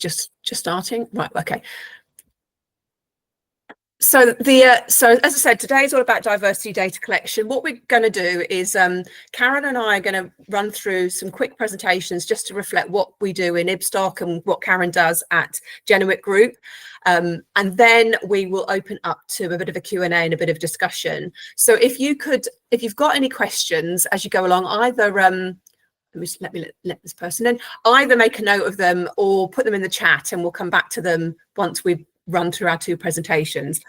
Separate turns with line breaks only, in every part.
just starting? Right, okay. So so as I said, today is all about diversity data collection. What we're going to do is Karen and I are going to run through some quick presentations just to reflect what we do in Ibstock and what Karen does at Genuit Group. And then we will open up to a bit of a Q&A and a bit of discussion. So if you've got any questions as you go along, either let me let this person in, either make a note of them or put them in the chat, and we'll come back to them once we've run through our two presentations.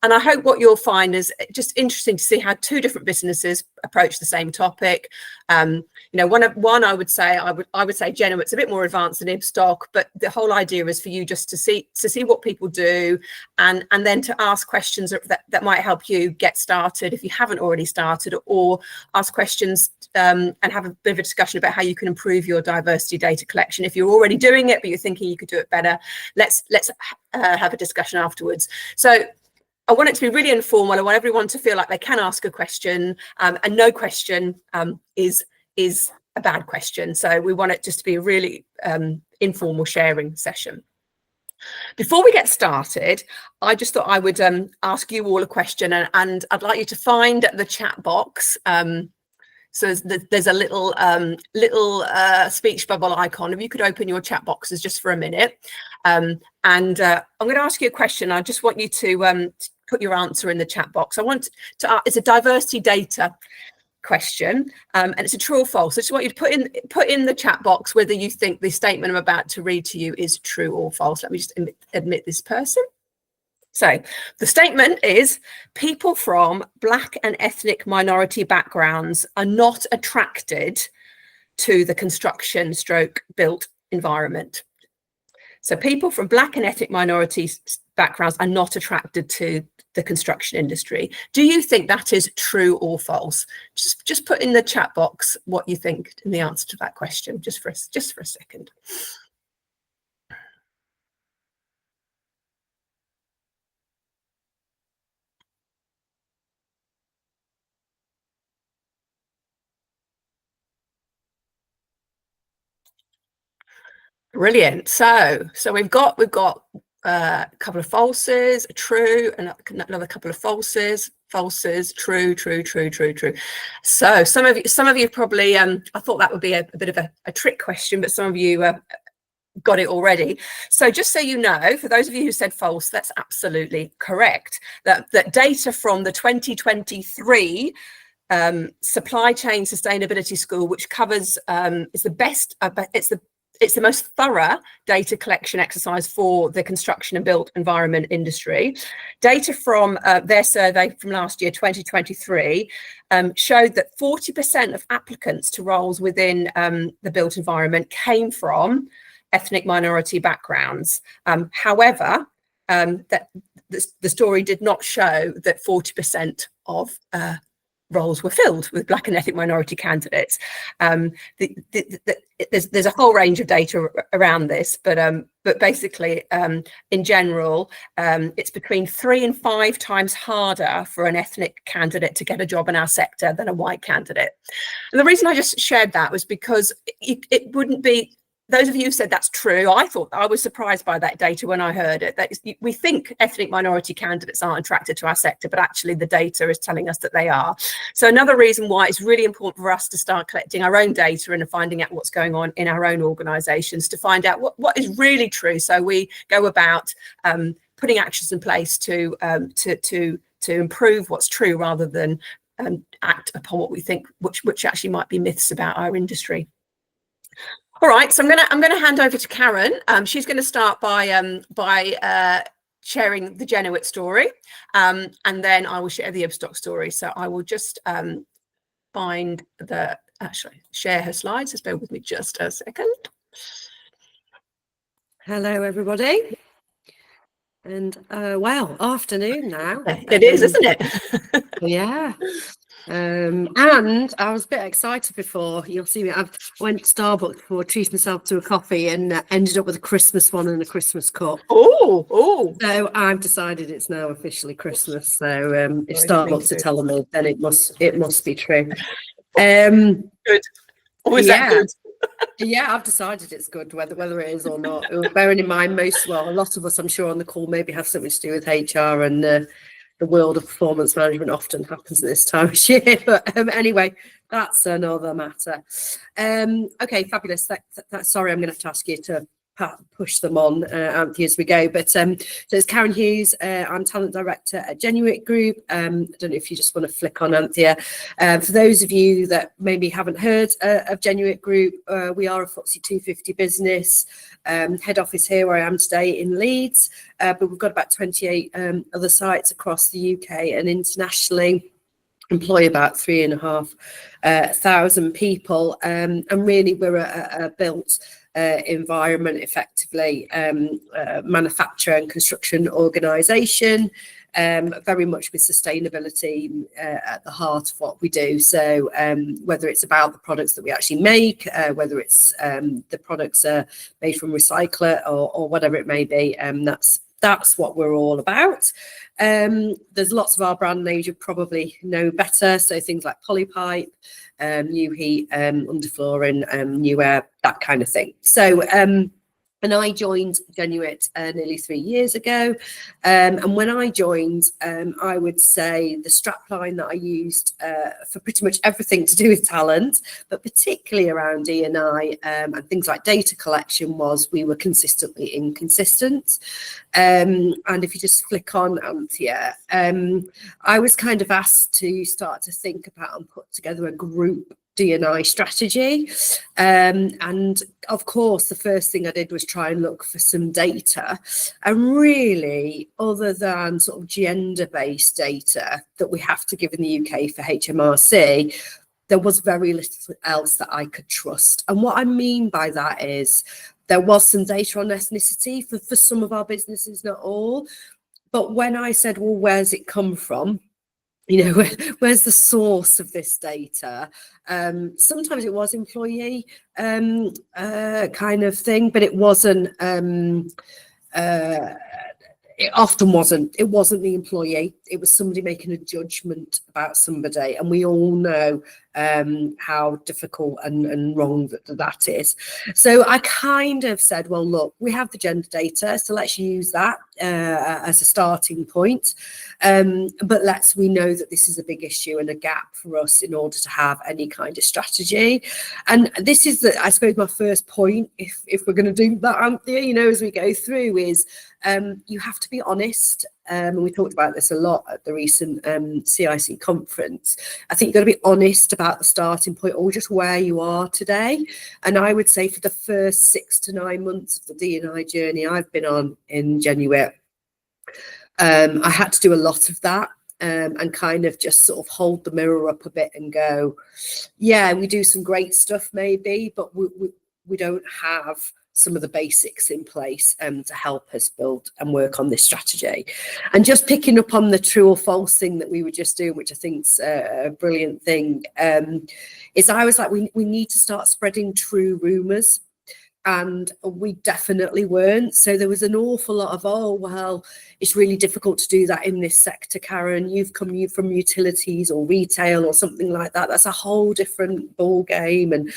And I hope what you'll find is just interesting to see how two different businesses approach the same topic. You know, one I would say Genuit's a bit more advanced than Ibstock, but the whole idea is for you just to see what people do, and then to ask questions that might help you get started if you haven't already started, or ask questions and have a bit of a discussion about how you can improve your diversity data collection. If you're already doing it but you're thinking you could do it better, let's have a discussion afterwards. So I want it to be really informal. I want everyone to feel like they can ask a question, and no question is a bad question. So we want it just to be a really informal sharing session. Before we get started, I just thought I would ask you all a question, and I'd like you to find the chat box. So there's a little speech bubble icon. If you could open your chat boxes just for a minute, and I'm going to ask you a question. I just want you to put your answer in the chat box. I want to it's a diversity data question, and it's a true or false. I just want you to put in the chat box whether you think the statement I'm about to read to you is true or false. Let me just admit this person. So the statement is: people from Black and ethnic minority backgrounds are not attracted to the construction / built environment. So people from Black and ethnic minority backgrounds are not attracted to the construction industry. Do you think that is true or false? Just put in the chat box what you think in the answer to that question, just for a second. Brilliant. So we've got a couple of falses, a true, and another couple of falses, true. So some of you probably I thought that would be a bit of a trick question, but some of you got it already. So just so you know, for those of you who said false, that's absolutely correct. That data from the 2023 Supply Chain Sustainability School, which covers is the best, it's the most thorough data collection exercise for the construction and built environment industry. Data from their survey from last year, 2023, showed that 40% of applicants to roles within the built environment came from ethnic minority backgrounds. However, that the story did not show that 40% of roles were filled with Black and ethnic minority candidates. There's a whole range of data around this, but basically, in general, it's between 3 and 5 times harder for an ethnic candidate to get a job in our sector than a white candidate. And the reason I just shared that was because it wouldn't be. Those of you who said that's true, I was surprised by that data when I heard it. That we think ethnic minority candidates aren't attracted to our sector, but actually the data is telling us that they are. So another reason why it's really important for us to start collecting our own data and finding out what's going on in our own organisations to find out what is really true. So we go about putting actions in place to improve what's true rather than act upon what we think, which actually might be myths about our industry. All right, so I'm gonna hand over to Karen. She's going to start by sharing the Genuit story, and then I will share the Ibstock story. So I will just find share her slides. Just bear with me just a second.
Hello, everybody. And well, afternoon now.
It is, isn't it?
Yeah. And I was a bit excited before. You'll see me. I went to Starbucks for treating myself to a coffee and ended up with a Christmas one and a Christmas cup.
Oh!
So I've decided it's now officially Christmas. So if Starbucks are telling me, then it must be true.
Good. Or is that good?
Yeah, I've decided it's good, whether it is or not. Bearing in mind, a lot of us, I'm sure, on the call maybe have something to do with HR, and the world of performance management often happens at this time of year. But anyway, that's another matter. Okay, fabulous. Sorry, I'm going to have to ask you to push them on, Anthea, as we go. But so it's Karen Hughes. I'm talent director at Genuit Group. I don't know if you just want to flick on, Anthea. For those of you that maybe haven't heard of Genuit Group, we are a FTSE 250 business. Head office here where I am today in Leeds, but we've got about 28 other sites across the UK and internationally. Employ about 3,500 people, and really we're a built environment, effectively, manufacture and construction organisation, very much with sustainability at the heart of what we do. So whether it's about the products that we actually make, whether it's the products are made from recycler or whatever it may be, that's what we're all about. There's lots of our brand names you probably know better. So things like Polypipe, New Heat, Underflooring, New Air, that kind of thing. So and I joined Genuit nearly 3 years ago. And when I joined, I would say the strapline that I used for pretty much everything to do with talent, but particularly around D&I and things like data collection, was we were consistently inconsistent. And if you just flick on, Anthea, I was kind of asked to start to think about and put together a group D&I strategy, and of course the first thing I did was try and look for some data, and really, other than sort of gender-based data that we have to give in the UK for HMRC, there was very little else that I could trust. And what I mean by that is there was some data on ethnicity for some of our businesses, not all, but when I said, well, where's it come from? You know, where's the source of this data? Sometimes it was employee kind of thing, but it wasn't. It often wasn't. It wasn't the employee. It was somebody making a judgment about somebody, and we all know how difficult and wrong that is. So I kind of said, well, look, we have the gender data, so let's use that as a starting point. But we know that this is a big issue and a gap for us in order to have any kind of strategy. And this is, I suppose, my first point, if we're going to do that, Anthea, you know, as we go through, is you have to be honest. And we talked about this a lot at the recent CIC conference. I think you've got to be honest about the starting point, or just where you are today. And I would say for the first 6 to 9 months of the D&I journey I've been on in Genuit, I had to do a lot of that, and kind of just sort of hold the mirror up a bit and go, yeah, we do some great stuff maybe, but we don't have some of the basics in place to help us build and work on this strategy. And just picking up on the true or false thing that we were just doing, which I think is a brilliant thing, is I was like, we need to start spreading true rumours. And we definitely weren't. So there was an awful lot of, oh, well, it's really difficult to do that in this sector, Karen. You've come from utilities or retail or something like that. That's a whole different ball game. And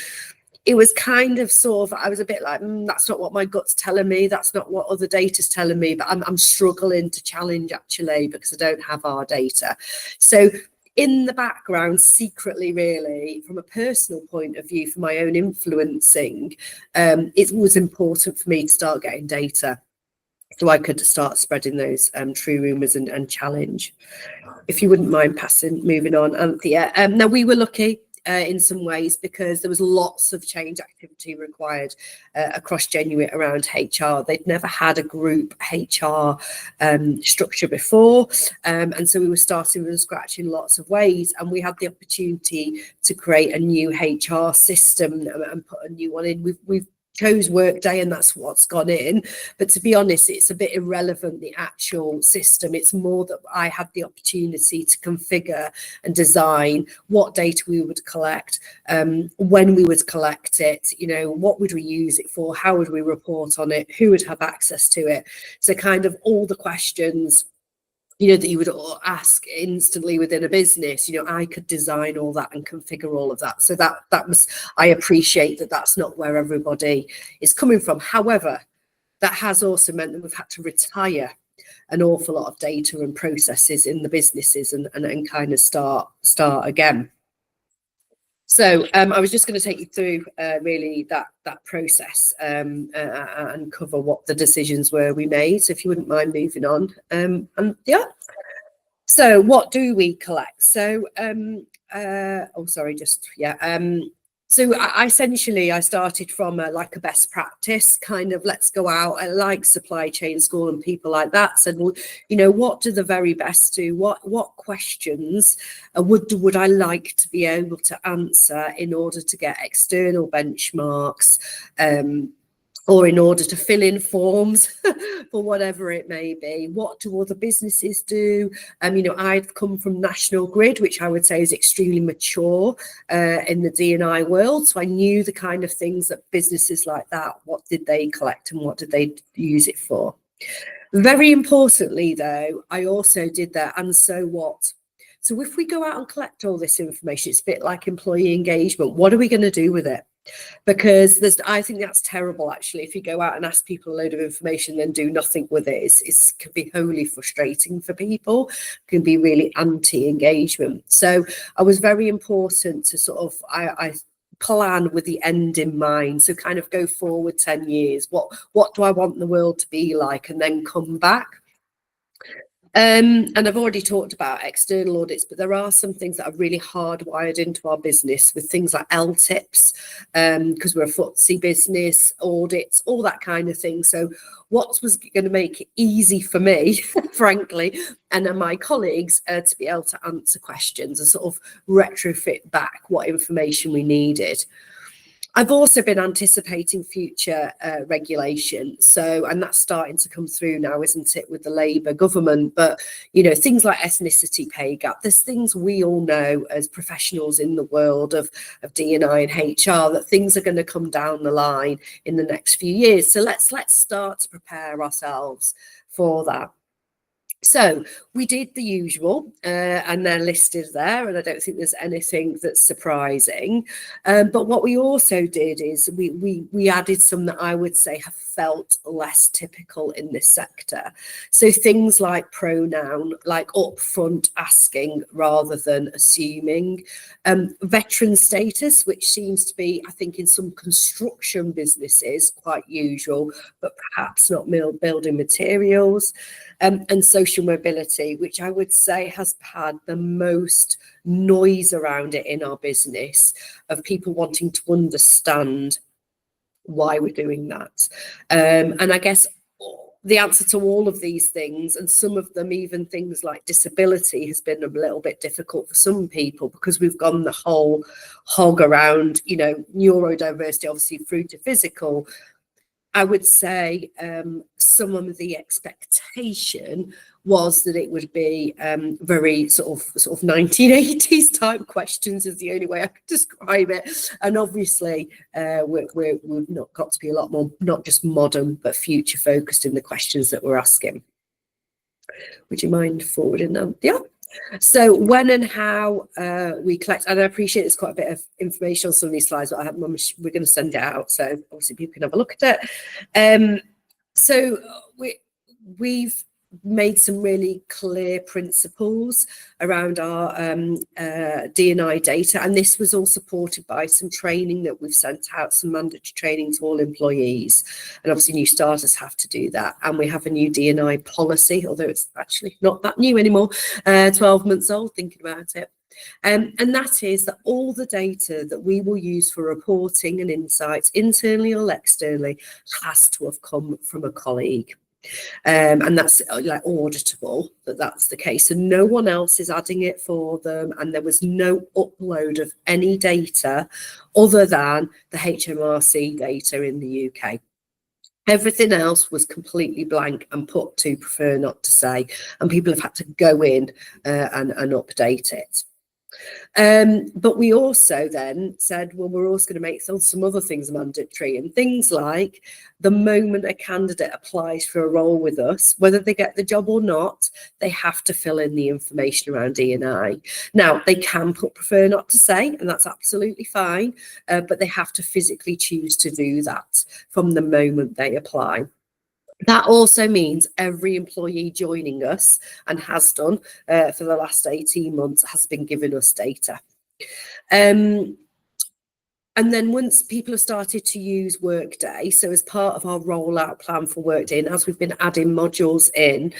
it was kind of sort of, I was a bit like, that's not what my gut's telling me. That's not what other data's telling me. But I'm struggling to challenge, actually, because I don't have our data. So in the background, secretly, really, from a personal point of view, for my own influencing, it was important for me to start getting data so I could start spreading those true rumours and challenge. If you wouldn't mind moving on, Anthea. Now, we were lucky in some ways, because there was lots of change activity required across Genuit around HR. They'd never had a group HR structure before, and so we were starting from scratch in lots of ways, and we had the opportunity to create a new HR system and put a new one in. We've chose Workday, and that's what's gone in, but to be honest, it's a bit irrelevant, the actual system. It's more that I had the opportunity to configure and design what data we would collect, when we would collect it, you know, what would we use it for, how would we report on it, who would have access to it. So kind of all the questions, that you would ask instantly within a business. I could design all that and configure all of that. So that was, I appreciate that that's not where everybody is coming from. However, that has also meant that we've had to retire an awful lot of data and processes in the businesses and kind of start again. So I was just going to take you through really that process and cover what the decisions were we made. So if you wouldn't mind moving on. And yeah. So what do we collect? So so I essentially started from like a best practice kind of, let's go out. I like supply chain school and people like that said, well, what do the very best do? What questions would I like to be able to answer in order to get external benchmarks, or in order to fill in forms for whatever it may be? What do other businesses do? I've come from National Grid, which I would say is extremely mature in the D&I world. So I knew the kind of things that businesses like that, what did they collect and what did they use it for? Very importantly, though, I also did that, and so what? So if we go out and collect all this information, it's a bit like employee engagement. What are we going to do with it? Because I think that's terrible, actually. If you go out and ask people a load of information, then do nothing with it, it can be wholly frustrating for people. It can be really anti-engagement. So I was very important to sort of, I plan with the end in mind. So kind of go forward 10 years. What do I want the world to be like? And then come back. And I've already talked about external audits, but there are some things that are really hardwired into our business with things like LTIPs, because we're a FTSE business, audits, all that kind of thing. So what was going to make it easy for me, frankly, and then my colleagues to be able to answer questions and sort of retrofit back what information we needed. I've also been anticipating future regulation. So, and that's starting to come through now, isn't it, with the Labour government? But, things like ethnicity pay gap, there's things we all know as professionals in the world of D&I and HR, that things are going to come down the line in the next few years. So let's start to prepare ourselves for that. So we did the usual, and they're listed there, and I don't think there's anything that's surprising. But what we also did is we added some that I would say have felt less typical in this sector. So things like pronoun, like upfront asking rather than assuming. Veteran status, which seems to be, I think, in some construction businesses quite usual, but perhaps not building materials. And social mobility, which I would say has had the most noise around it in our business, of people wanting to understand why we're doing that. And I guess the answer to all of these things, and some of them, even things like disability, has been a little bit difficult for some people, because we've gone the whole hog around, neurodiversity, obviously through to physical. I would say some of the expectation was that it would be very sort of 1980s type questions, is the only way I could describe it. And obviously we've not got to be a lot more, not just modern, but future focused in the questions that we're asking. Would you mind forwarding them? Yeah. So when and how we collect, and I appreciate there's quite a bit of information on some of these slides, but we're going to send it out, so obviously people can have a look at it. So we've made some really clear principles around our D&I data, and this was all supported by some training that we've sent out, some mandatory training to all employees, and obviously new starters have to do that. And we have a new D&I policy, although it's actually not that new anymore, 12 months old, thinking about it. And that is that all the data that we will use for reporting and insights, internally or externally, has to have come from a colleague. And that's like auditable, that's the case, and no one else is adding it for them, and there was no upload of any data other than the HMRC data in the UK. Everything else was completely blank and put to prefer not to say, and people have had to go in and update it. But we also then said, well, we're also going to make some other things mandatory, and things like the moment a candidate applies for a role with us, whether they get the job or not, they have to fill in the information around D&I. Now, they can prefer not to say, and that's absolutely fine, but they have to physically choose to do that from the moment they apply. That also means every employee joining us, and has done for the last 18 months, has been giving us data. And then once people have started to use Workday, so as part of our rollout plan for Workday, and as we've been adding modules in,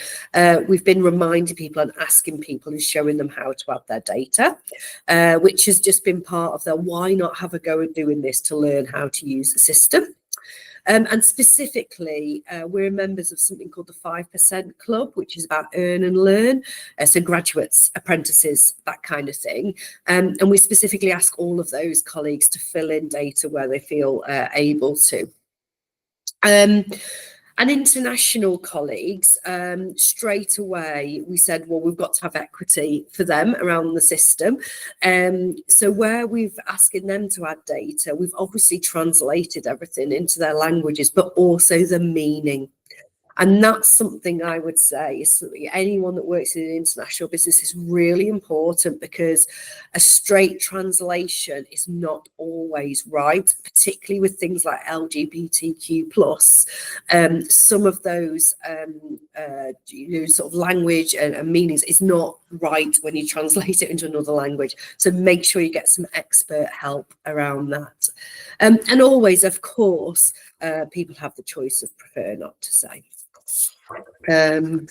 we've been reminding people and asking people and showing them how to add their data, which has just been part of their why not have a go at doing this to learn how to use the system. And specifically, we're members of something called the 5% Club, which is about earn and learn. So graduates, apprentices, that kind of thing. And we specifically ask all of those colleagues to fill in data where they feel able to. And international colleagues, straight away, we said, well, we've got to have equity for them around the system. So where we've asking them to add data, we've obviously translated everything into their languages, but also the meaning. And that's something I would say is anyone that works in an international business is really important, because a straight translation is not always right, particularly with things like LGBTQ+. Some of those sort of language and meanings is not right when you translate it into another language. So make sure you get some expert help around that. And always, of course, people have the choice of prefer not to say. Okay.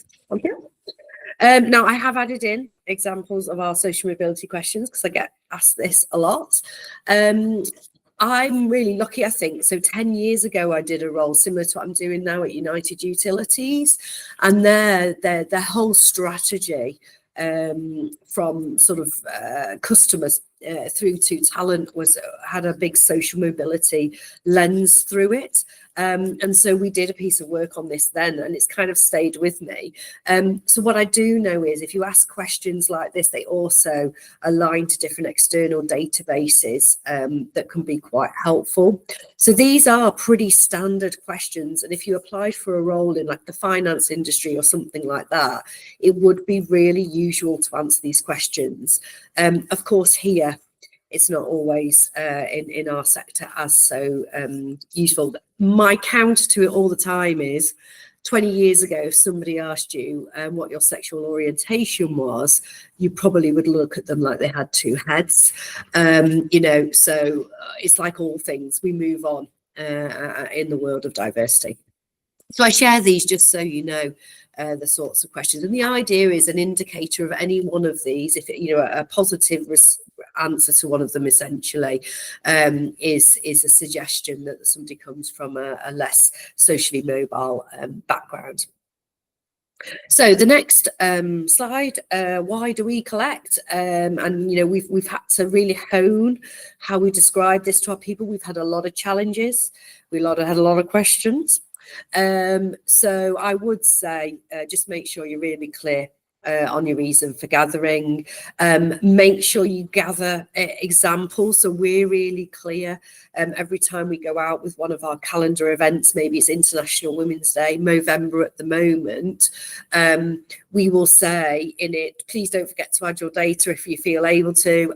Now, I have added in examples of our social mobility questions because I get asked this a lot. I'm really lucky, I think. So 10 years ago, I did a role similar to what I'm doing now at United Utilities, and their whole strategy from sort of customers through to talent had a big social mobility lens through it. And so we did a piece of work on this then, and it's kind of stayed with me. So what I do know is if you ask questions like this, they also align to different external databases that can be quite helpful. So these are pretty standard questions. And if you applied for a role in like the finance industry or something like that, it would be really usual to answer these questions. Of course, here, it's not always in our sector as so useful. My counter to it all the time is 20 years ago, if somebody asked you what your sexual orientation was, you probably would look at them like they had two heads. So it's like all things, we move on in the world of diversity. So I share these just so you know the sorts of questions. And the idea is an indicator of any one of these, if a positive answer to one of them essentially is a suggestion that somebody comes from a less socially mobile background. So the next slide, why do we collect? And we've had to really hone how we describe this to our people. We've had a lot of challenges. We had a lot of questions. So I would say just make sure you're really clear on your reason for gathering. Make sure you gather examples so we're really clear. Every time we go out with one of our calendar events, maybe it's International Women's Day, Movember at the moment, we will say in it, please don't forget to add your data if you feel able to.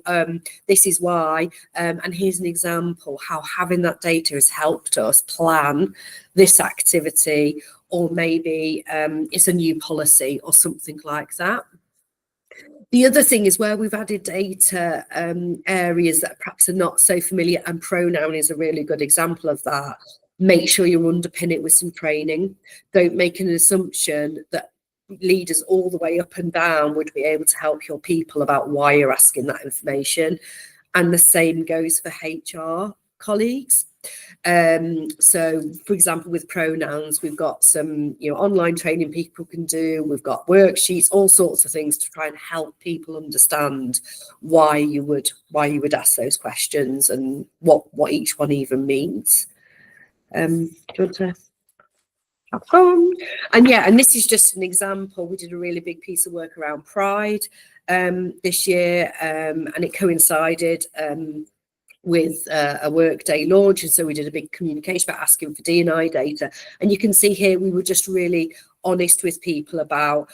This is why, and here's an example how having that data has helped us plan this activity, or maybe it's a new policy or something like that. The other thing is where we've added data areas that perhaps are not so familiar, and pronoun is a really good example of that. Make sure you underpin it with some training. Don't make an assumption that leaders all the way up and down would be able to help your people about why you're asking that information. And the same goes for HR colleagues. So for example, with pronouns, we've got some online training people can do, we've got worksheets, all sorts of things to try and help people understand why you would ask those questions and what each one even means. Do you want to and this is just an example. We did a really big piece of work around pride. this year, and it coincided with a Workday launch, and so we did a big communication about asking for D&I data. And you can see here we were just really honest with people about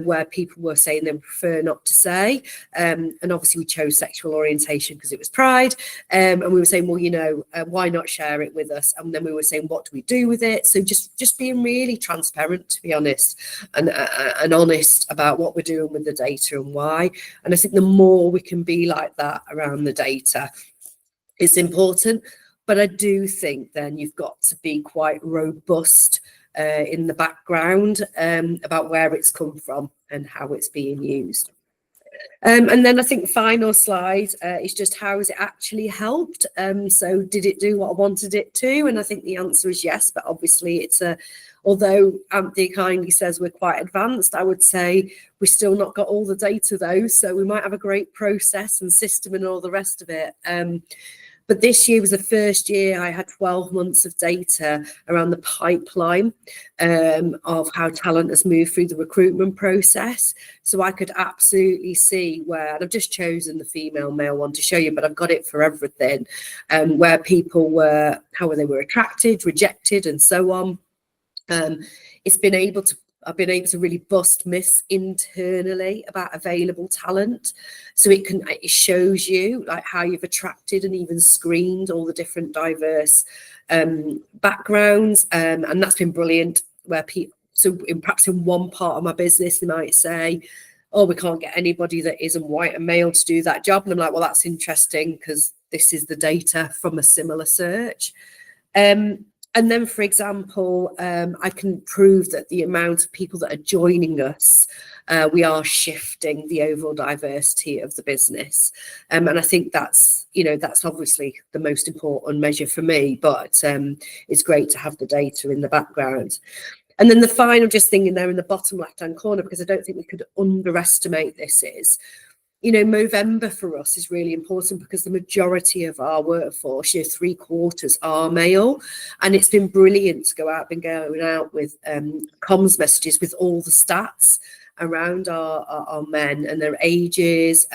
where people were saying they prefer not to say, and obviously we chose sexual orientation because it was Pride, and we were saying, well, you know, why not share it with us? And then we were saying, what do we do with it? So just being really transparent, to be honest, and honest about what we're doing with the data and why. And I think the more we can be like that around the data, it's important. But I do think then you've got to be quite robust in the background about where it's come from and how it's being used. And then I think the final slide is just how has it actually helped? So did it do what I wanted it to? And I think the answer is yes, but obviously it's although Anthea kindly says we're quite advanced, I would say we've still not got all the data though. So we might have a great process and system and all the rest of it. But this year was the first year I had 12 months of data around the pipeline of how talent has moved through the recruitment process. So I could absolutely see where, and I've just chosen the female male one to show you, but I've got it for everything, where people were, how they were attracted, rejected, and so on. I've been able to really bust myths internally about available talent. So it shows you like how you've attracted and even screened all the different diverse backgrounds. And that's been brilliant, where people, so perhaps in one part of my business, they might say, oh, we can't get anybody that isn't white and male to do that job. And I'm like, well, that's interesting because this is the data from a similar search. And then, for example, I can prove that the amount of people that are joining us, we are shifting the overall diversity of the business. And I think that's, you know, that's obviously the most important measure for me, but it's great to have the data in the background. And then the final just thing in there in the bottom left-hand corner, because I don't think we could underestimate this, is, you know, Movember for us is really important because the majority of our workforce, you know, 3/4 are male. And it's been brilliant to been going out with comms messages with all the stats around our men and their ages,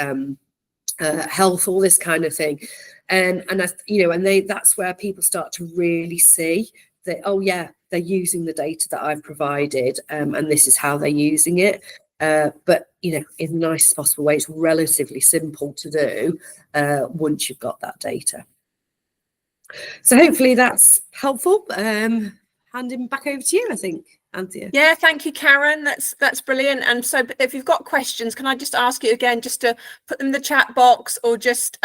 health, all this kind of thing. And you know, and that's where people start to really see that, oh yeah, they're using the data that I've provided, and this is how they're using it. But, you know, in the nicest possible way, it's relatively simple to do once you've got that data. So hopefully that's helpful. Handing back over to you, I think, Anthea.
Yeah, thank you, Karen. That's brilliant. And so if you've got questions, can I just ask you again just to put them in the chat box, or just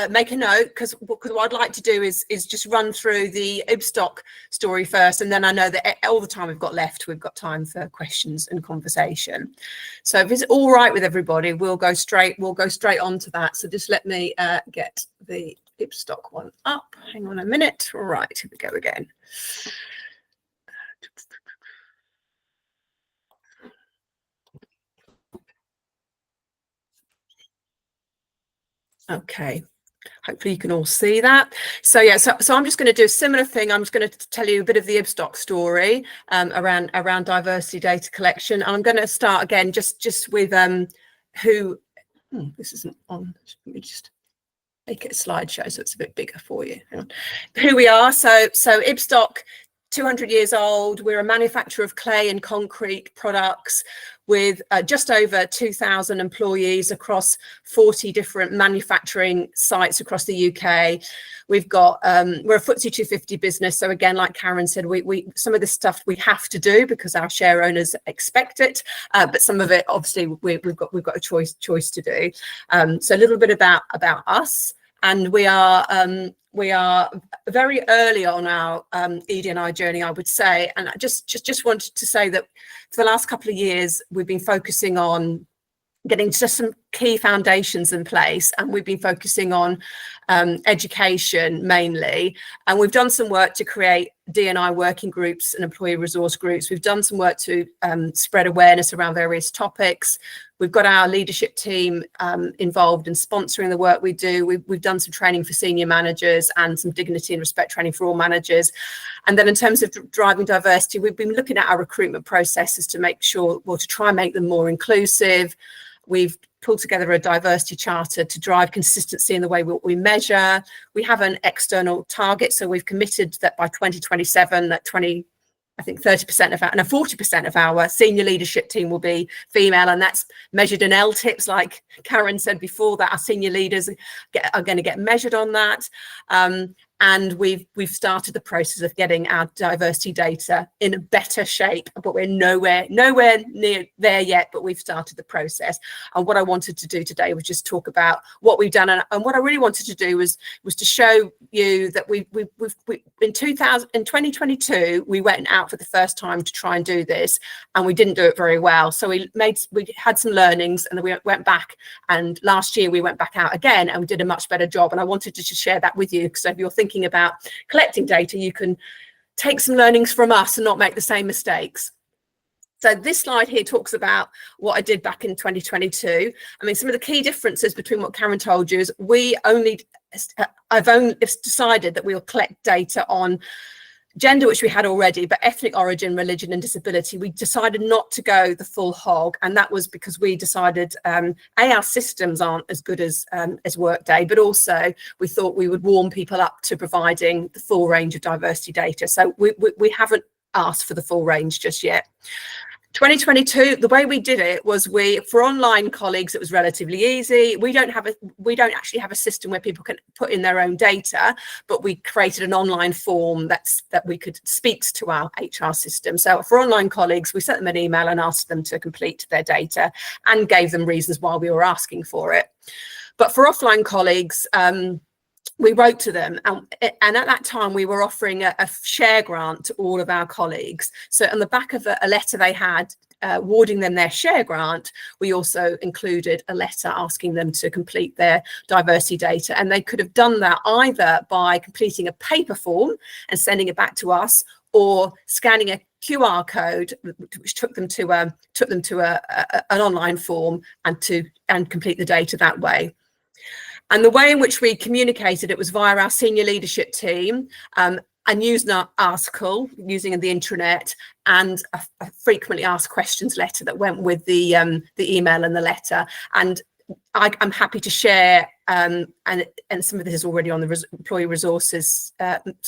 make a note, because what I'd like to do is just run through the Ibstock story first, and then I know that all the time we've got left, we've got time for questions and conversation. So if it's all right with everybody, we'll go straight on to that. So just let me get the Ibstock one up. Hang on a minute. All right, here we go again. Okay. Hopefully you can all see that. So yeah, so I'm just going to do a similar thing. I'm just going to tell you a bit of the Ibstock story around diversity data collection. And I'm going to start again just with who. This isn't on. Let me just make it a slideshow so it's a bit bigger for you. Hang on. Who we are. So Ibstock, 200 years old. We're a manufacturer of clay and concrete products with just over 2,000 employees across 40 different manufacturing sites across the UK. We've got we're a FTSE 250 business, so again, like Karen said, we some of this stuff we have to do because our share owners expect it, but some of it obviously we've got a choice to do. So a little bit about us, and we are very early on our ED&I journey, I would say. And I just wanted to say that for the last couple of years, we've been focusing on getting just some key foundations in place, and we've been focusing on education mainly, and we've done some work to create D&I working groups and employee resource groups. We've done some work to spread awareness around various topics. We've got our leadership team involved in sponsoring the work we do. We've done some training for senior managers and some dignity and respect training for all managers. And then in terms of driving diversity, we've been looking at our recruitment processes to make sure, well, to try and make them more inclusive. We've pulled together a diversity charter to drive consistency in the way we measure. We have an external target, so we've committed that by 2027, that 30% of our, and 40% of our senior leadership team will be female, and that's measured in LTIPs, like Karen said before, that our senior leaders are going to get measured on that. And we've started the process of getting our diversity data in a better shape, but we're nowhere near there yet, but we've started the process. And what I wanted to do today was just talk about what we've done. And what I really wanted to do was to show you that we in 2022, we went out for the first time to try and do this, and we didn't do it very well. So we had some learnings, and then we went back, and last year we went back out again and we did a much better job. And I wanted to just share that with you, because if you're thinking about collecting data, you can take some learnings from us and not make the same mistakes. So this slide here talks about what I did back in 2022. I mean, some of the key differences between what Karen told you is I've only decided that we'll collect data on gender, which we had already, but ethnic origin, religion and disability, we decided not to go the full hog. And that was because we decided, our systems aren't as good as Workday, but also we thought we would warm people up to providing the full range of diversity data. So we haven't asked for the full range just yet. 2022, the way we did it was for online colleagues, it was relatively easy. We don't actually have a system where people can put in their own data, but we created an online form that speaks to our HR system. So for online colleagues, we sent them an email and asked them to complete their data and gave them reasons why we were asking for it. But for offline colleagues, we wrote to them, and at that time we were offering a share grant to all of our colleagues. So on the back of a letter they had awarding them their share grant, we also included a letter asking them to complete their diversity data. And they could have done that either by completing a paper form and sending it back to us, or scanning a QR code, which took them to an online form and complete the data that way. And the way in which we communicated it was via our senior leadership team, and using our article, using the intranet, and a frequently asked questions letter that went with the email and the letter. And I'm happy to share, and some of this is already on the employee resources,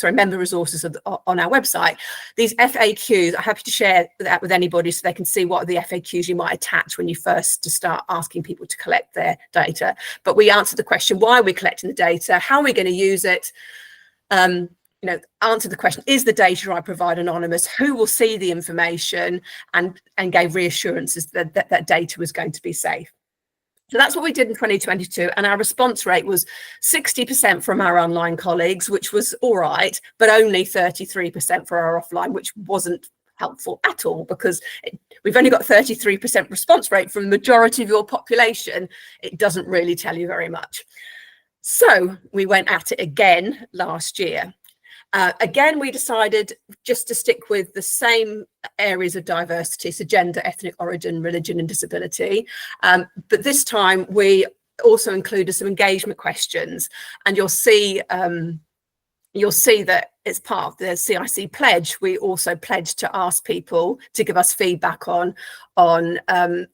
member resources on our website. These FAQs, I'm happy to share that with anybody so they can see what are the FAQs you might attach when you first start asking people to collect their data. But we answered the question, why are we collecting the data? How are we going to use it? Answered the question, is the data I provide anonymous? Who will see the information? And gave reassurances that that data was going to be safe. So that's what we did in 2022, and our response rate was 60% from our online colleagues, which was all right, but only 33% for our offline, which wasn't helpful at all, because we've only got 33% response rate from the majority of your population. It doesn't really tell you very much. So we went at it again last year. Again, we decided just to stick with the same areas of diversity, so gender, ethnic origin, religion and disability. But this time we also included some engagement questions, and you'll see that as part of the CIC pledge, we also pledged to ask people to give us feedback on how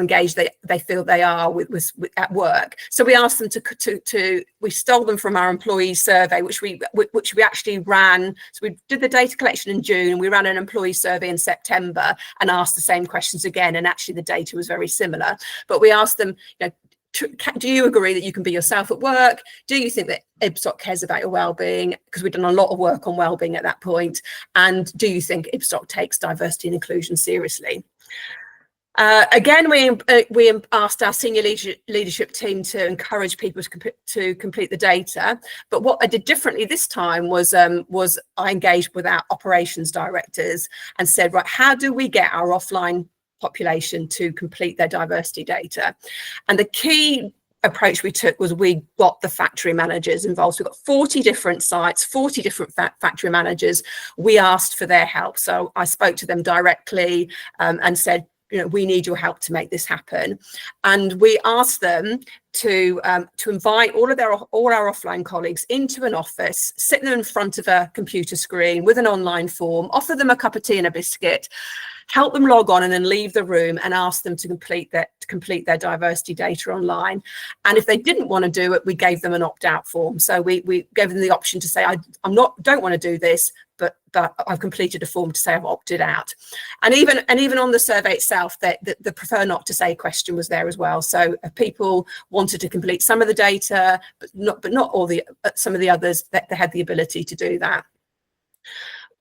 engaged they feel they are with at work. So we asked them we stole them from our employee survey, which we actually ran. So we did the data collection in June, and we ran an employee survey in September and asked the same questions again. And actually the data was very similar. But we asked them, do you agree that you can be yourself at work? Do you think that Ibstock cares about your well-being? Because we've done a lot of work on well-being at that point. And do you think Ibstock takes diversity and inclusion seriously? Again, we asked our senior leadership team to encourage people to complete the data. But what I did differently this time was I engaged with our operations directors and said, right, how do we get our offline population to complete their diversity data. And the key approach we took was we got the factory managers involved. So we've got 40 different sites, 40 different factory managers. We asked for their help. So I spoke to them directly and said, we need your help to make this happen. And we asked them to invite all our offline colleagues into an office, sit them in front of a computer screen with an online form, offer them a cup of tea and a biscuit, help them log on and then leave the room, and ask them to complete their diversity data online. And if they didn't want to do it, we gave them an opt-out form. So we gave them the option to say, don't want to do this, but I've completed a form to say I've opted out. And even on the survey itself, the prefer not to say question was there as well. So if people wanted to complete some of the data, but not all some of the others, that they had the ability to do that.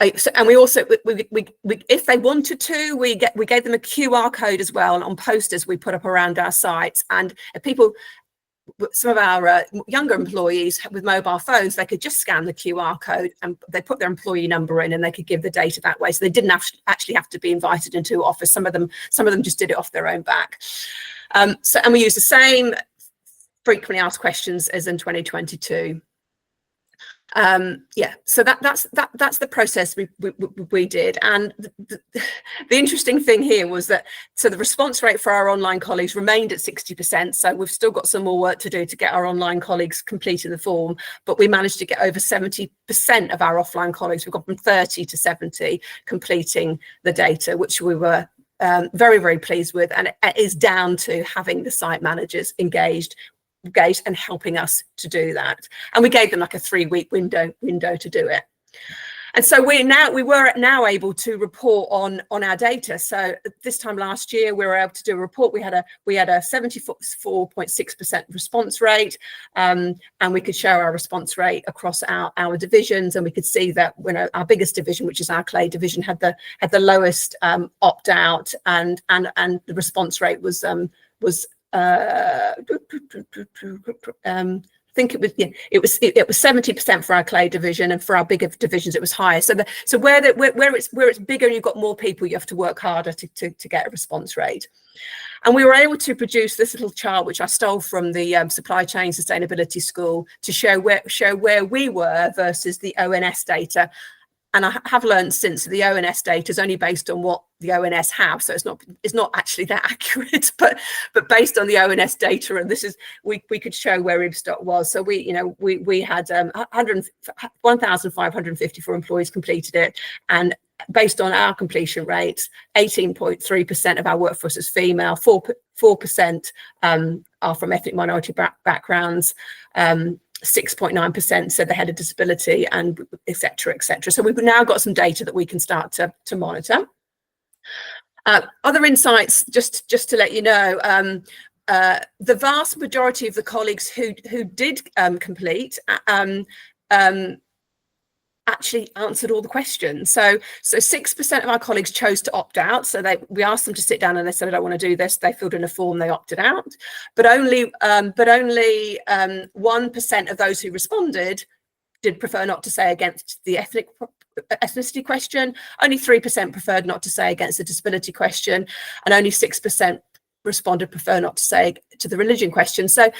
And we also, if they wanted to, we gave them a QR code as well on posters we put up around our sites. And if people, some of our younger employees with mobile phones, they could just scan the QR code and they put their employee number in, and they could give the data that way. So they didn't actually have to be invited into office. Some of them just did it off their own back. And we used the same frequently asked questions as in 2022. So that's the process we did. And the interesting thing here was that, so the response rate for our online colleagues remained at 60%. So we've still got some more work to do to get our online colleagues completing the form, but we managed to get over 70% of our offline colleagues. We've got from 30 to 70 completing the data, which we were very, very pleased with. And it is down to having the site managers engaged and helping us to do that. And we gave them like a 3-week window to do it. And so we were now able to report on our data. So this time last year, we were able to do a report. We had a 74.6% response rate, and we could show our response rate across our divisions. And we could see that our biggest division, which is our clay division, had the lowest opt out, and the response rate was I think it was 70% for our clay division, and for our bigger divisions it was higher. So where it's bigger and you've got more people, you have to work harder to get a response rate. And we were able to produce this little chart, which I stole from the Supply Chain Sustainability School, to show where we were versus the ONS data. And I have learned since the ONS data is only based on what the ONS have, so it's not actually that accurate. But based on the ONS data, and this is we could show where Ibstock was. So we had 1,554 employees completed it, and based on our completion rates, 18.3% of our workforce is female, 4% are from ethnic minority backgrounds. 6.9% said they had a disability, and et cetera, et cetera. So we've now got some data that we can start to monitor. Other insights, just to let you know, the vast majority of the colleagues who did complete actually answered all the questions. So 6% of our colleagues chose to opt out. So we asked them to sit down and they said, I don't want to do this. They filled in a form, they opted out. But only 1% of those who responded did prefer not to say against the ethnicity question. Only 3% preferred not to say against the disability question, and only 6% responded prefer not to say to the religion question. So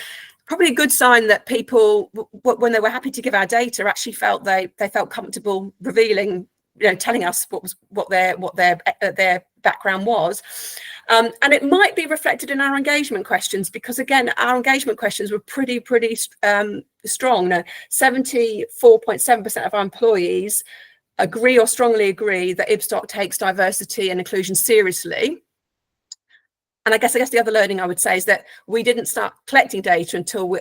probably a good sign that people, when they were happy to give our data, actually felt they felt comfortable revealing, telling us what their background was. And it might be reflected in our engagement questions, because again, our engagement questions were pretty strong. 74.7% of our employees agree or strongly agree that Ibstock takes diversity and inclusion seriously. And I guess the other learning I would say is that we didn't start collecting data until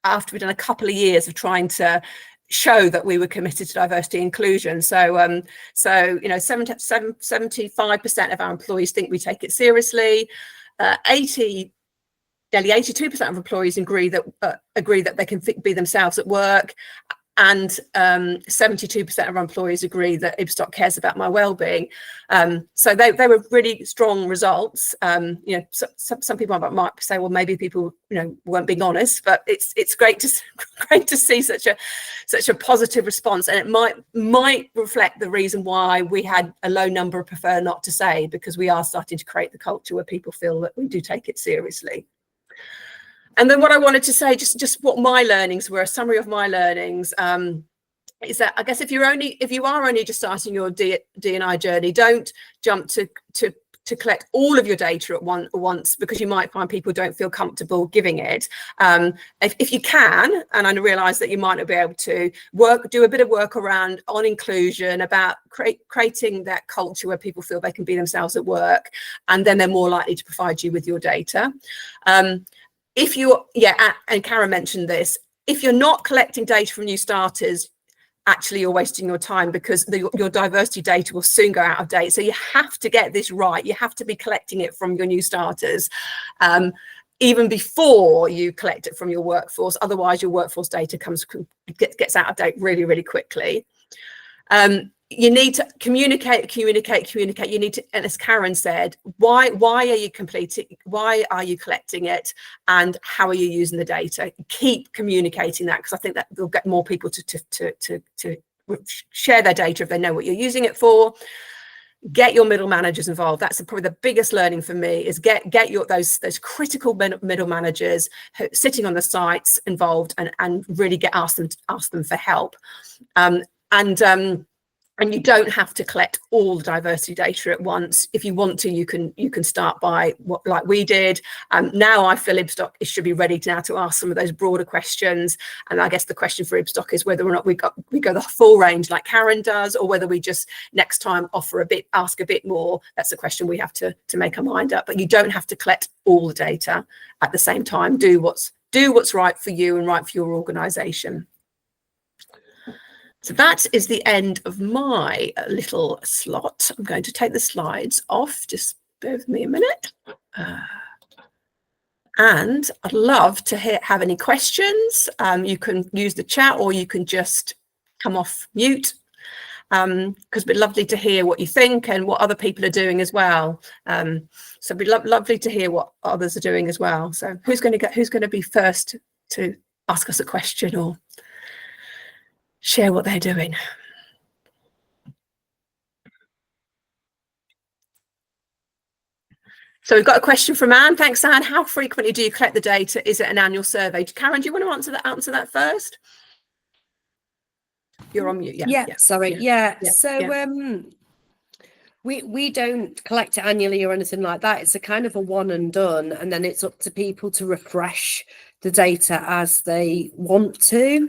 after we'd done a couple of years of trying to show that we were committed to diversity and inclusion. So 75% of our employees think we take it seriously. Nearly 82% of employees agree that they can be themselves at work. and 72% of our employees agree that Ibstock cares about my well-being. So they were really strong results. You know, some people might say, well, maybe people, you know, weren't being honest, but it's great to see such a positive response, and it might reflect the reason why we had a low number of prefer not to say, because we are starting to create the culture where people feel that we do take it seriously. And then what I wanted to say, just what my learnings were, a summary of my learnings, is that I guess if you are only just starting your D&I journey, don't jump to collect all of your data at once, because you might find people don't feel comfortable giving it. If you can, and I realise that you might not be able to, do a bit of work around on inclusion, about creating that culture where people feel they can be themselves at work, and then they're more likely to provide you with your data. If you, and Karen mentioned this, if you're not collecting data from new starters, actually you're wasting your time, because your diversity data will soon go out of date. So you have to get this right. You have to be collecting it from your new starters, even before you collect it from your workforce. Otherwise, your workforce data gets out of date really, really quickly. You need to communicate. You need to, and as Karen said, why are you completing? Why are you collecting it? And how are you using the data? Keep communicating that, because I think that will get more people to share their data if they know what you're using it for. Get your middle managers involved. That's probably the biggest learning for me, is get those critical middle managers sitting on the sites involved, and really ask them for help. And you don't have to collect all the diversity data at once. If you want to, you can start by like we did. Now I feel Ibstock should be ready to ask some of those broader questions. And I guess the question for Ibstock is whether or not we go the full range like Karen does, or whether we just next time ask a bit more. That's a question we have to make our mind up. But you don't have to collect all the data at the same time. Do what's right for you and right for your organisation. So that is the end of my little slot. I'm going to take the slides off. Just bear with me a minute. And I'd love to have any questions. You can use the chat, or you can just come off mute, because it'd be lovely to hear what you think and what other people are doing as well. So it'd be lovely to hear what others are doing as well. So who's going to be first to ask us a question or share what they're doing? So we've got a question from Anne. Thanks, Anne. How frequently do you collect the data? Is it an annual survey? Karen, do you want to answer that first? You're on mute.
Sorry. So we don't collect it annually or anything like that. It's a kind of a one and done, and then it's up to people to refresh the data as they want to.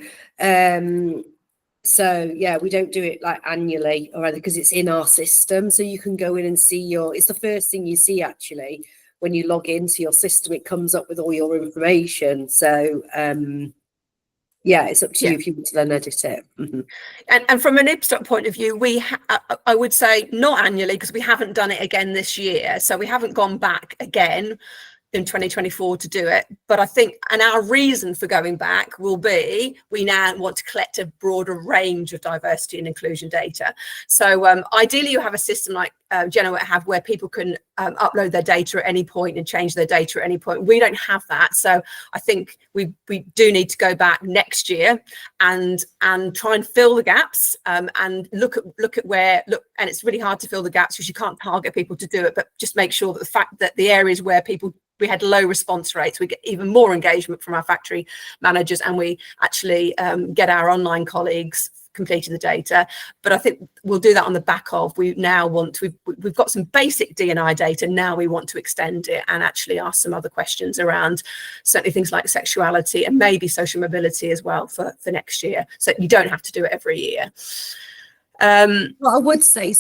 So yeah, we don't do it like annually or either, because it's in our system. So you can go in and see it's the first thing you see actually when you log into your system. It comes up with all your information. So yeah, it's up to you if you want to then edit it. Mm-hmm.
And from an Ibstock point of view, I would say not annually, because we haven't done it again this year. So we haven't gone back again in 2024 to do it. But I think, and our reason for going back will be, we now want to collect a broader range of diversity and inclusion data. So ideally you have a system like Jenna would have, where people can upload their data at any point and change their data at any point. We don't have that. So I think we do need to go back next year and try and fill the gaps, and look at where, and it's really hard to fill the gaps because you can't target people to do it, but just make sure that the fact that the areas where we had low response rates, we get even more engagement from our factory managers, and we actually get our online colleagues completing the data. But I think we'll do that on the back of, we've got some basic D&I data. Now we want to extend it and actually ask some other questions around certainly things like sexuality and maybe social mobility as well for next year. So you don't have to do it every year.
What I would say,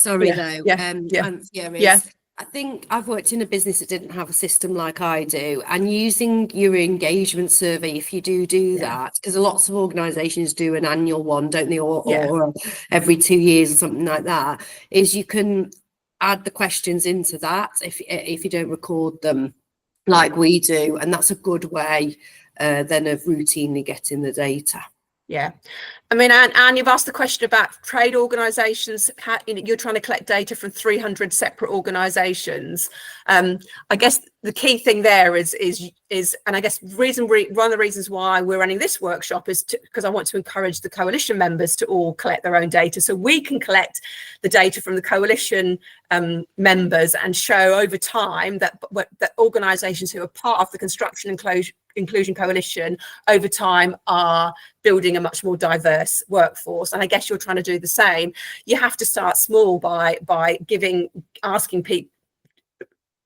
I think I've worked in a business that didn't have a system like I do, and using your engagement survey, if you do that, because lots of organisations do an annual one, don't they, or every 2 years or something like that, is you can add the questions into that if you don't record them like we do, and that's a good way then of routinely getting the data.
Yeah. I mean, Anne, you've asked the question about trade organisations. You're trying to collect data from 300 separate organisations. I guess the key thing there is, and I guess one of the reasons why we're running this workshop is because I want to encourage the coalition members to all collect their own data, so we can collect the data from the coalition members and show over time that organisations who are part of the Construction Inclusion Coalition over time are building a much more diverse workforce. And I guess you're trying to do the same. You have to start small by asking people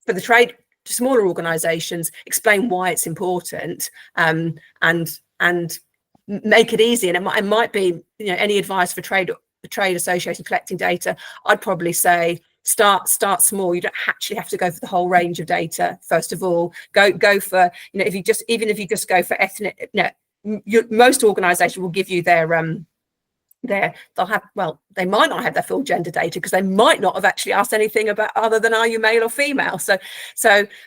for the trade, smaller organisations, explain why it's important, and make it easy. And it might be, any advice for trade association collecting data, I'd probably say start small. You don't actually have to go for the whole range of data. First of all, go for, if you just go for ethnic, most organisations will give you they'll have, well, they might not have their full gender data because they might not have actually asked anything about other than are you male or female.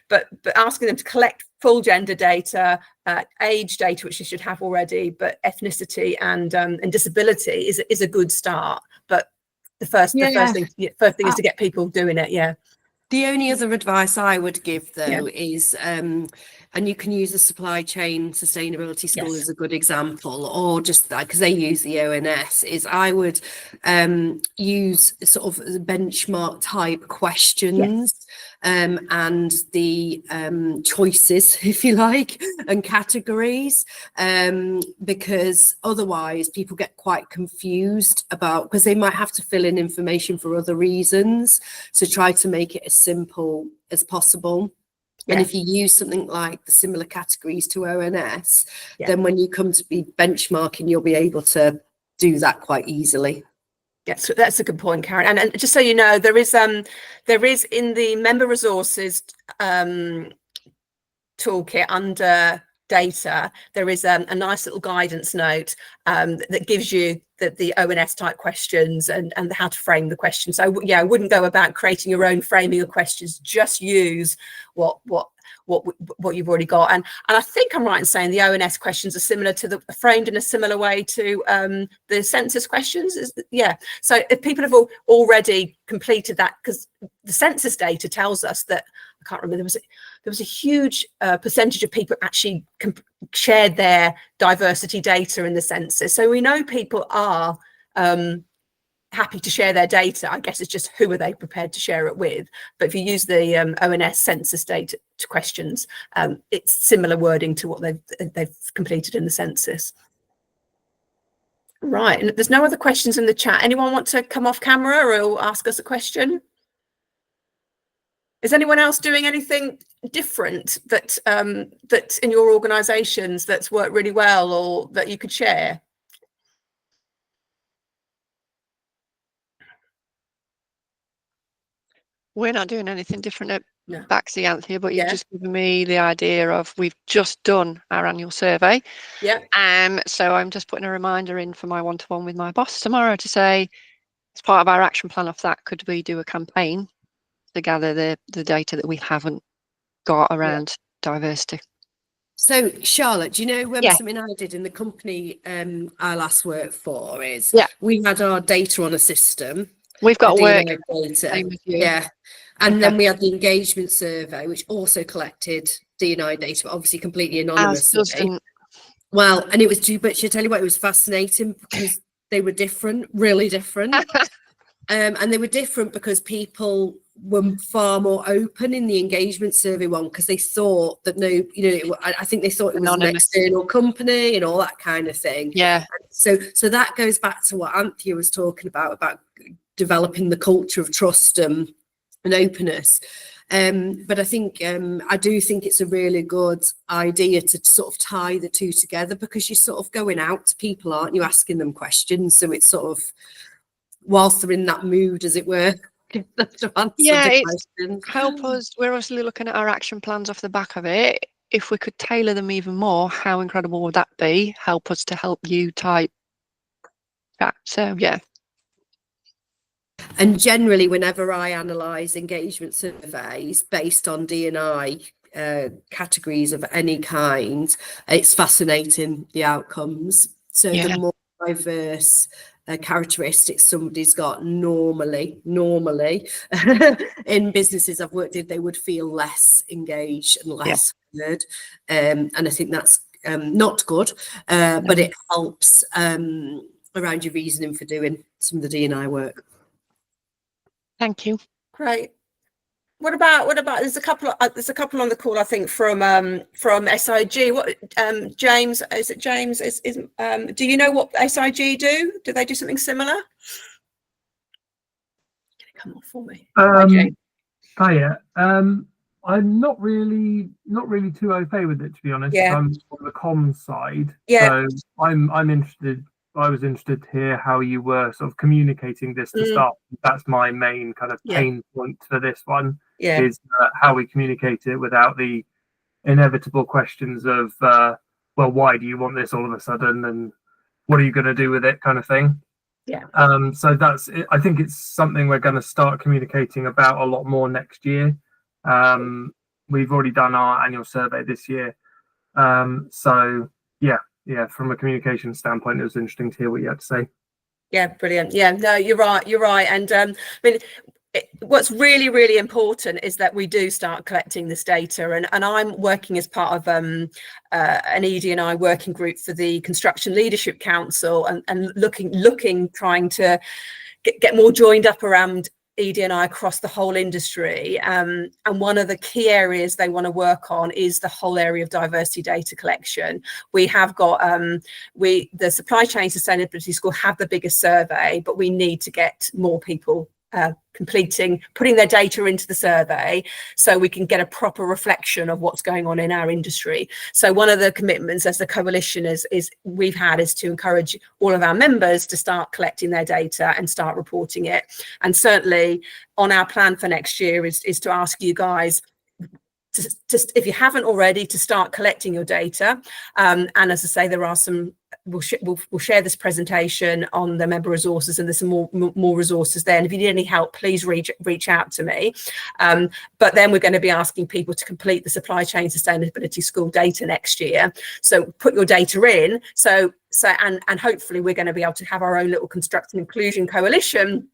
But asking them to collect full gender data, age data, which you should have already, but ethnicity and disability is a good start. But the first thing is to get people doing it. Yeah.
The only other advice I would give, though, is, and you can use the supply chain sustainability school as a good example, or just that, because they use the ONS, is I would use sort of benchmark type questions and the choices, if you like, and categories, because otherwise people get quite confused because they might have to fill in information for other reasons. So try to make it as simple as possible. And if you use something like the similar categories to ONS, then when you come to be benchmarking, you'll be able to do that quite easily.
Yes, that's a good point, Karen. And just so you know, there is in the member resources toolkit under data, there is a nice little guidance note that gives you the ONS type questions and how to frame the question. So I wouldn't go about creating your own framing of questions. Just use what you've already got. And I think I'm right in saying the ONS questions are similar to framed in a similar way to the census questions. So if people have already completed that, because the census data tells us that, I can't remember, there was a huge percentage of people actually shared their diversity data in the census. So we know people are happy to share their data. I guess it's just who are they prepared to share it with. But if you use the ONS census data questions, it's similar wording to what they've completed in the census. Right, and there's no other questions in the chat. Anyone want to come off camera or ask us a question? Is anyone else doing anything different that in your organisations that's worked really well or that you could share?
We're not doing anything different at Baxi, Anthea, but you've just given me the idea of, we've just done our annual survey. So I'm just putting a reminder in for my one-to-one with my boss tomorrow to say, as part of our action plan of that, could we do a campaign to gather the data that we haven't got around diversity?
So Charlotte, do you know something I did in the company I last worked for is we had our data on a system.
We've got work
data. And then we had the engagement survey, which also collected D&I data, but obviously completely anonymously. Well, and it was but I tell you what, it was fascinating because they were different, really different. And they were different because people were far more open in the engagement survey one, because they thought that I think they thought it was an external company and all that kind of thing. So that goes back to what Anthea was talking about developing the culture of trust and openness. But I think I do think it's a really good idea to sort of tie the two together, because you're sort of going out to people, aren't you, asking them questions, so it's sort of whilst they're in that mood, as it were, to answer the questions.
We're obviously looking at our action plans off the back of it. If we could tailor them even more, how incredible would that be? Help us to help you type that. So
And generally, whenever I analyse engagement surveys based on D&I categories of any kind, it's fascinating, the outcomes. So the more diverse characteristics somebody's got, normally in businesses I've worked in, they would feel less engaged and less heard. And I think that's not good, but it helps around your reasoning for doing some of the D&I work.
Thank you.
Great. What about there's a couple on the call, I think, from SIG. What James, is it James? Do you know what SIG do? Do they do something similar? Can it come off for me?
Hiya. I'm not really too au fait with it, to be honest.
Yeah.
I'm on the comms side.
Yeah.
So I'm interested. I was interested to hear how you were sort of communicating this to start. That's my main kind of pain point for this one.
Yeah.
Is how we communicate it without the inevitable questions of, well, why do you want this all of a sudden, and what are you going to do with it, kind of thing.
Yeah.
So that's it. I think it's something we're going to start communicating about a lot more next year. We've already done our annual survey this year. So yeah, from a communication standpoint, it was interesting to hear what you had to say.
Yeah, brilliant. Yeah, no, you're right. And I mean, what's really, really important is that we do start collecting this data. And I'm working as part of an ED&I working group for the Construction Leadership Council, and trying to get more joined up around ED&I across the whole industry. And one of the key areas they want to work on is the whole area of diversity data collection. We have got the Supply Chain Sustainability School have the biggest survey, but we need to get more people putting their data into the survey so we can get a proper reflection of what's going on in our industry. So one of the commitments as the coalition is to encourage all of our members to start collecting their data and start reporting it. And certainly on our plan for next year is to ask you guys to, if you haven't already, to start collecting your data. And as I say, there are some. We'll share this presentation on the member resources, and there's some more resources there. And if you need any help, please reach out to me. But then we're going to be asking people to complete the Supply Chain Sustainability School data next year. So put your data in. And hopefully we're going to be able to have our own little Construction Inclusion Coalition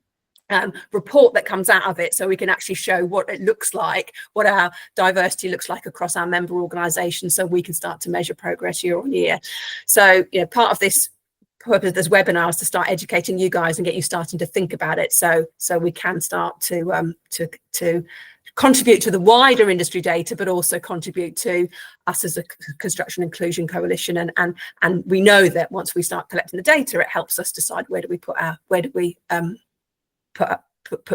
report that comes out of it, so we can actually show what it looks like, what our diversity looks like across our member organisations, so we can start to measure progress year on year. So, part of this purpose of this webinar is to start educating you guys and get you starting to think about it, so we can start to contribute to the wider industry data, but also contribute to us as a Construction Inclusion Coalition. And we know that once we start collecting the data, it helps us decide where do we put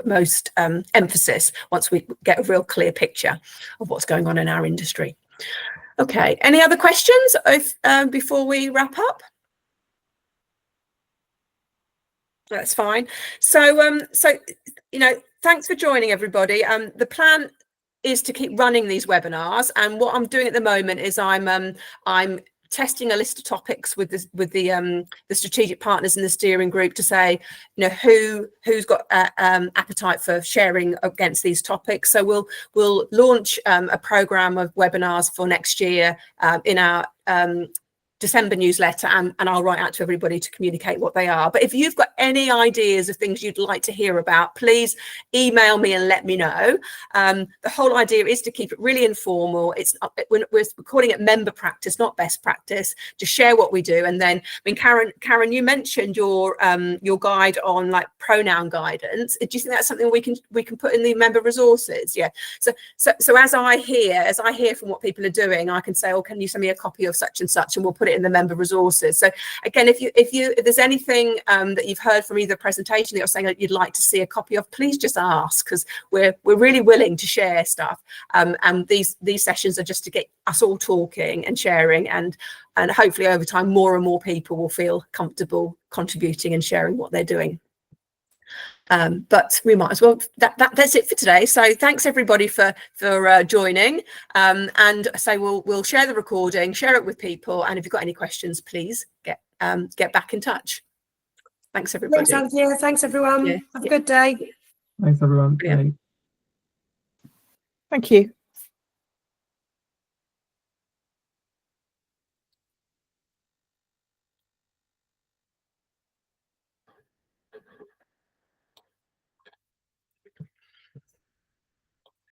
most emphasis once we get a real clear picture of what's going on in our industry. Okay, any other questions before we wrap up? That's fine. So thanks for joining, everybody. The plan is to keep running these webinars, and what I'm doing at the moment is I'm testing a list of topics with the strategic partners in the steering group to say, who's got appetite for sharing against these topics. So we'll launch a program of webinars for next year in our December newsletter, and I'll write out to everybody to communicate what they are. But if you've got any ideas of things you'd like to hear about, please email me and let me know. The whole idea is to keep it really informal. We're calling it member practice, not best practice, to share what we do. And then, Karen, you mentioned your guide on like pronoun guidance. Do you think that's something we can put in the member resources? Yeah. So as I hear from what people are doing, I can say, oh, can you send me a copy of such and such, and we'll put it in the member resources. So again, if there's anything that you've heard from either presentation that you're saying that you'd like to see a copy of, please just ask, because we're really willing to share stuff. And these sessions are just to get us all talking and sharing, and hopefully over time more and more people will feel comfortable contributing and sharing what they're doing. But we might as well, that's it for today. So thanks everybody for joining, and so we'll share the recording, share it with people, and if you've got any questions, please get back in touch. Thanks everybody.
Thanks, Anthea. Thanks everyone. Have a good day.
Thanks everyone.
Yeah.
Thank you.